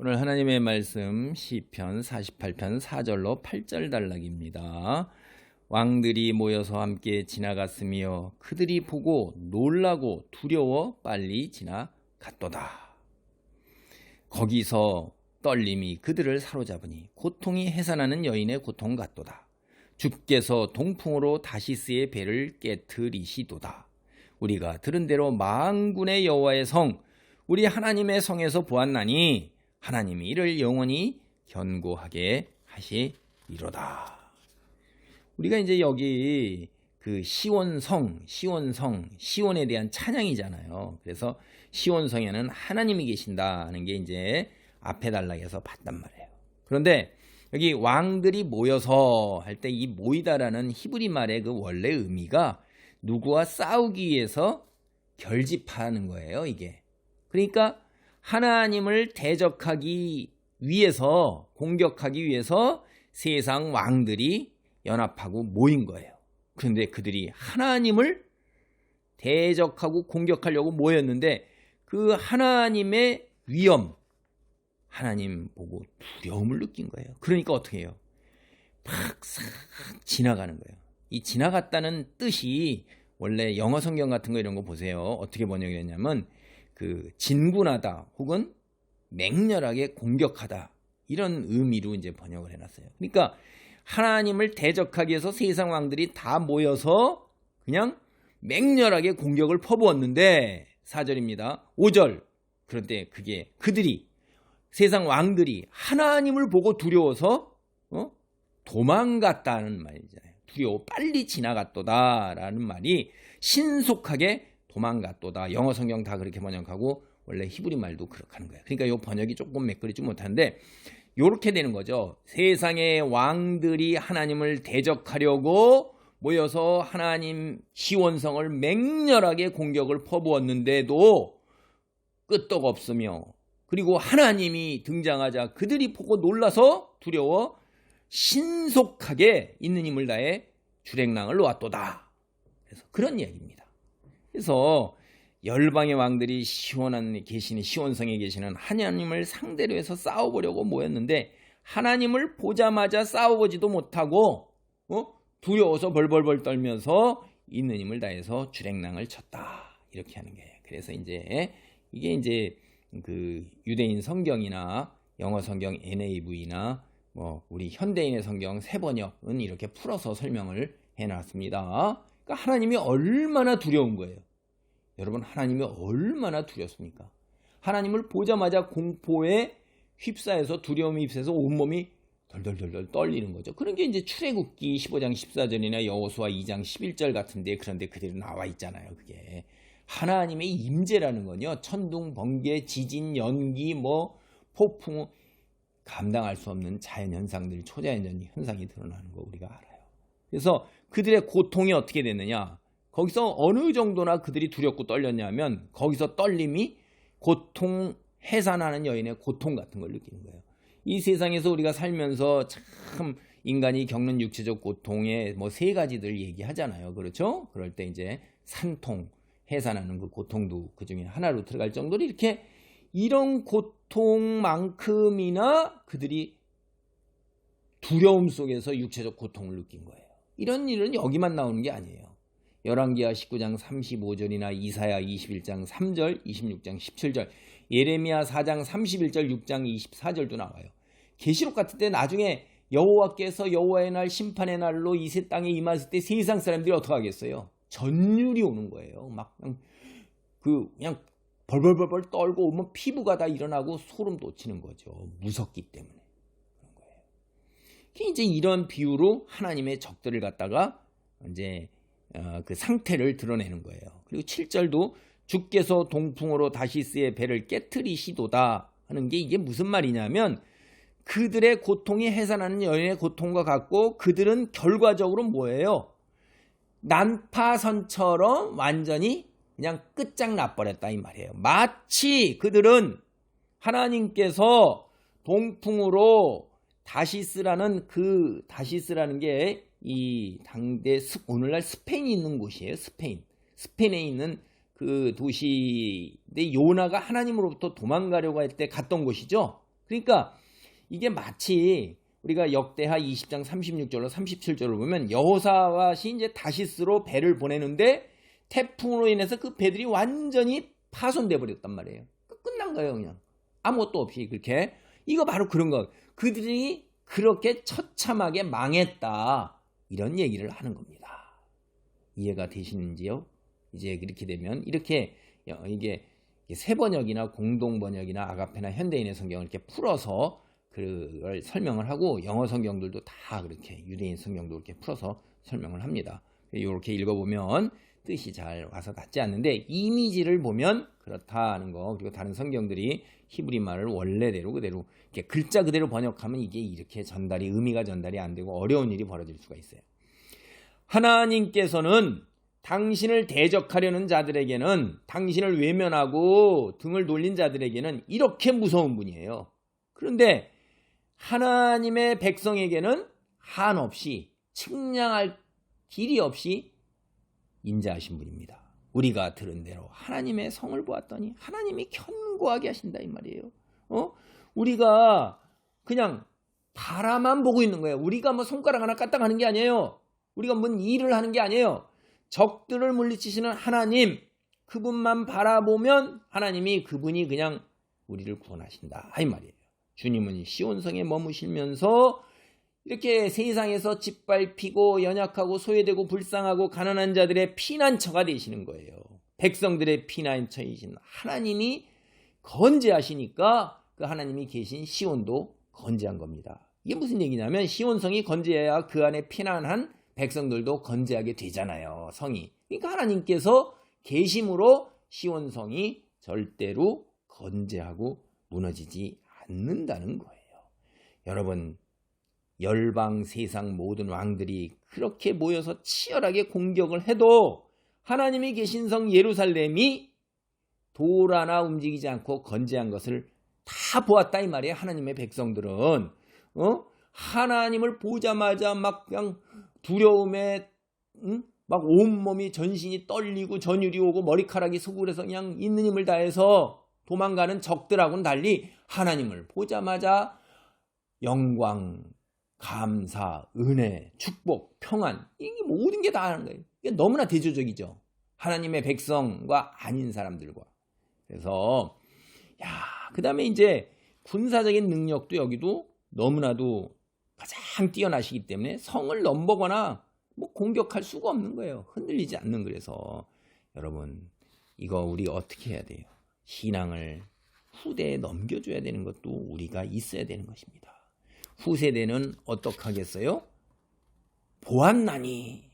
오늘 하나님의 말씀 시편 48편 4절로 8절 단락입니다. 왕들이 모여서 함께 지나갔으며 그들이 보고 놀라고 두려워 빨리 지나갔도다. 거기서 떨림이 그들을 사로잡으니 고통이 해산하는 여인의 고통 같도다. 주께서 동풍으로 다시스의 배를 깨트리시도다. 우리가 들은 대로 만군의 여호와의 성 우리 하나님의 성에서 보았나니 하나님이 이를 영원히 견고하게 하시리로다. 우리가 이제 여기 그 시온에 대한 찬양이잖아요. 그래서 시온성에는 하나님이 계신다는 게 이제 앞에 단락에서 봤단 말이에요. 그런데 여기 왕들이 모여서 할 때 이 모이다라는 히브리 말의 그 원래 의미가 누구와 싸우기 위해서 결집하는 거예요, 이게. 그러니까 하나님을 대적하기 위해서, 공격하기 위해서 세상 왕들이 연합하고 모인 거예요. 그런데 그들이 하나님을 대적하고 공격하려고 모였는데 그 하나님의 위엄, 하나님 보고 두려움을 느낀 거예요. 그러니까 어떻게 해요? 팍싹 지나가는 거예요. 이 지나갔다는 뜻이 원래 영어 성경 같은 거 이런 거 보세요. 어떻게 번역이 됐냐면 그 진군하다 혹은 맹렬하게 공격하다 이런 의미로 이제 번역을 해놨어요. 그러니까 하나님을 대적하기 위해서 세상 왕들이 다 모여서 그냥 맹렬하게 공격을 퍼부었는데 4절입니다. 5절 그런데 그게 그들이 세상 왕들이 하나님을 보고 두려워서 도망갔다는 말이잖아요. 두려워 빨리 지나갔도다라는 말이 신속하게 도망갔도다. 영어 성경 다 그렇게 번역하고 원래 히브리 말도 그렇게 하는 거예요. 그러니까 이 번역이 조금 매끄럽지 못한데 이렇게 되는 거죠. 세상의 왕들이 하나님을 대적하려고 모여서 하나님 시온성을 맹렬하게 공격을 퍼부었는데도 끄떡 없으며 그리고 하나님이 등장하자 그들이 보고 놀라서 두려워 신속하게 있는 힘을 다해 주랭랑을 놓았도다. 그래서 그런 이야기입니다. 그래서 열방의 왕들이 시온성에 계시는 하나님을 상대로 해서 싸워보려고 모였는데 하나님을 보자마자 싸워보지도 못하고 두려워서 벌벌벌 떨면서 있는 힘을 다해서 주랭랑을 쳤다. 이렇게 하는 거예요. 그래서 이제 이게 이제 그 유대인 성경이나 영어 성경 NAV나 우리 현대인의 성경 새번역은 이렇게 풀어서 설명을 해놨습니다. 그러니까 하나님이 얼마나 두려운 거예요. 여러분 하나님이 얼마나 두렵습니까? 하나님을 보자마자 공포에 휩싸여서 두려움에 휩싸여서 온몸이 덜덜덜 떨리는 거죠. 그런 게 이제 출애굽기 15장 14절이나 여호수아 2장 11절 같은데 그런데 그대로 나와 있잖아요. 그게 하나님의 임재라는 건요. 천둥, 번개, 지진, 연기, 폭풍 감당할 수 없는 자연현상들, 초자연 현상이 드러나는 거 우리가 알아요. 그래서 그들의 고통이 어떻게 됐느냐? 거기서 어느 정도나 그들이 두렵고 떨렸냐면 거기서 떨림이 고통 해산하는 여인의 고통 같은 걸 느끼는 거예요. 이 세상에서 우리가 살면서 참 인간이 겪는 육체적 고통의 세 가지들 얘기하잖아요. 그렇죠? 그럴 때 이제 산통, 해산하는 그 고통도 그 중에 하나로 들어갈 정도로 이렇게 이런 고통만큼이나 그들이 두려움 속에서 육체적 고통을 느낀 거예요. 이런 일은 여기만 나오는 게 아니에요. 열왕기하 19장 35절이나 이사야 21장 3절, 26장 17절, 예레미야 4장 31절, 6장 24절도 나와요. 계시록 같은 때 나중에 여호와께서 여호와의 날 심판의 날로 이 새 땅에 임하실 때 세상 사람들이 어떻게 하겠어요? 전율이 오는 거예요. 막 그냥 벌벌벌벌 떨고 오면 피부가 다 일어나고 소름 돋치는 거죠. 무섭기 때문에 그런 거예요. 이제 이런 비유로 하나님의 적들을 갖다가 이제 그 상태를 드러내는 거예요. 그리고 7절도 주께서 동풍으로 다시스의 배를 깨트리시도다 하는 게 이게 무슨 말이냐면 그들의 고통이 해산하는 여인의 고통과 같고 그들은 결과적으로 뭐예요? 난파선처럼 완전히 그냥 끝장나버렸다 이 말이에요. 마치 그들은 하나님께서 동풍으로 다시스라는 게 이 당대 오늘날 스페인이 있는 곳이에요. 스페인에 있는 그 도시인데 요나가 하나님으로부터 도망가려고 할 때 갔던 곳이죠. 그러니까 이게 마치 우리가 역대하 20장 36절로 37절을 보면 여호사밧이 이제 다시스로 배를 보내는데 태풍으로 인해서 그 배들이 완전히 파손돼 버렸단 말이에요. 끝난 거예요. 그냥 아무것도 없이. 그렇게 이거 바로 그런 거. 그들이 그렇게 처참하게 망했다, 이런 얘기를 하는 겁니다. 이해가 되시는지요? 이제 그렇게 되면 이렇게 이게 새번역이나 공동번역이나 아가페나 현대인의 성경을 이렇게 풀어서 그걸 설명을 하고, 영어 성경들도 다 그렇게, 유대인 성경도 이렇게 풀어서 설명을 합니다. 이렇게 읽어보면 뜻이 잘 와서 닿지 않는데 이미지를 보면 그렇다는 거. 그리고 다른 성경들이 히브리 말을 원래대로 그대로 이렇게 글자 그대로 번역하면 이게 이렇게 의미가 전달이 안 되고 어려운 일이 벌어질 수가 있어요. 하나님께서는 당신을 대적하려는 자들에게는, 당신을 외면하고 등을 돌린 자들에게는 이렇게 무서운 분이에요. 그런데 하나님의 백성에게는 한없이, 측량할 길이 없이 인자하신 분입니다. 우리가 들은 대로 하나님의 성을 보았더니 하나님이 견고하게 하신다, 이 말이에요. 우리가 그냥 바라만 보고 있는 거예요. 우리가 뭐 손가락 하나 까딱하는 게 아니에요. 우리가 뭔 일을 하는 게 아니에요. 적들을 물리치시는 하나님, 그분만 바라보면 하나님이, 그분이 그냥 우리를 구원하신다, 이 말이에요. 주님은 시온성에 머무시면서 이렇게 세상에서 짓밟히고 연약하고 소외되고 불쌍하고 가난한 자들의 피난처가 되시는 거예요. 백성들의 피난처이신 하나님이 건재하시니까 그 하나님이 계신 시온도 건재한 겁니다. 이게 무슨 얘기냐면, 시온성이 건재해야 그 안에 피난한 백성들도 건재하게 되잖아요, 성이. 그러니까 하나님께서 계심으로 시온성이 절대로 건재하고 무너지지 않는다는 거예요. 여러분, 열방 세상 모든 왕들이 그렇게 모여서 치열하게 공격을 해도 하나님이 계신 성 예루살렘이 돌 하나 움직이지 않고 건재한 것을 다 보았다, 이 말이에요. 하나님의 백성들은 하나님을 보자마자 막 그냥 두려움에 막 온몸이, 전신이 떨리고 전율이 오고 머리카락이 수그려서 그냥 있는 힘을 다해서 도망가는 적들하고는 달리 하나님을 보자마자 영광, 감사, 은혜, 축복, 평안, 이게 모든 게 다 하는 거예요. 이게 너무나 대조적이죠, 하나님의 백성과 아닌 사람들과. 그래서 그 다음에 이제 군사적인 능력도 여기도 너무나도 가장 뛰어나시기 때문에 성을 넘보거나 뭐 공격할 수가 없는 거예요. 흔들리지 않는. 그래서 여러분, 이거 우리 어떻게 해야 돼요? 신앙을 후대에 넘겨줘야 되는 것도 우리가 있어야 되는 것입니다. 후세대는 어떻게 하겠어요? 보았나니.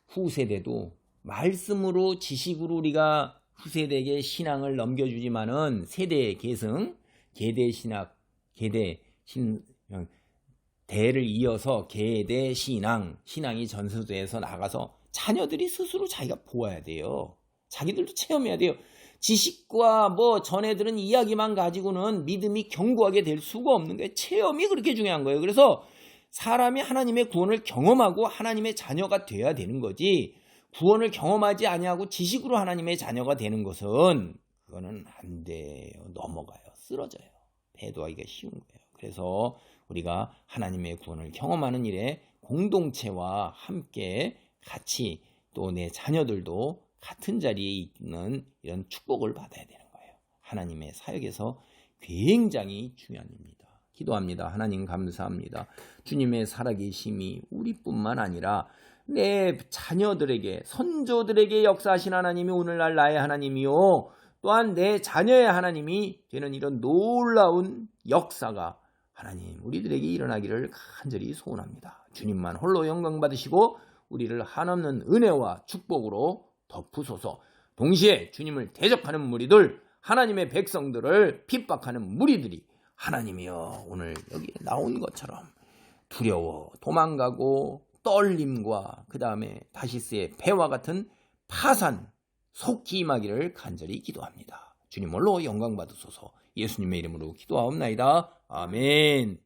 후세대도 말씀으로, 지식으로 우리가 후세대에게 신앙을 넘겨주지만은 세대 계승, 계대 신학, 대를 이어서 계대 신앙이 전수돼서 나가서 자녀들이 스스로 자기가 보아야 돼요. 자기들도 체험해야 돼요. 지식과 뭐 전해들은 이야기만 가지고는 믿음이 견고하게 될 수가 없는 거예요. 체험이 그렇게 중요한 거예요. 그래서 사람이 하나님의 구원을 경험하고 하나님의 자녀가 돼야 되는 거지, 구원을 경험하지 아니하고 지식으로 하나님의 자녀가 되는 것은 그거는 안 돼요. 넘어가요. 쓰러져요. 배도하기가 쉬운 거예요. 그래서 우리가 하나님의 구원을 경험하는 일에 공동체와 함께 같이, 또 내 자녀들도 같은 자리에 있는 이런 축복을 받아야 되는 거예요. 하나님의 사역에서 굉장히 중요한 일입니다. 기도합니다. 하나님 감사합니다. 주님의 살아계심이 우리뿐만 아니라 내 자녀들에게, 선조들에게 역사하신 하나님이 오늘날 나의 하나님이요, 또한 내 자녀의 하나님이 되는 이런 놀라운 역사가 하나님 우리들에게 일어나기를 간절히 소원합니다. 주님만 홀로 영광 받으시고 우리를 한없는 은혜와 축복으로 덮으소서. 동시에 주님을 대적하는 무리들, 하나님의 백성들을 핍박하는 무리들이 하나님이여 오늘 여기 나온 것처럼 두려워 도망가고 떨림과 그 다음에 다시스의 배와 같은 파산 속히 임하기를 간절히 기도합니다. 주님 홀로 영광 받으소서. 예수님의 이름으로 기도하옵나이다. 아멘.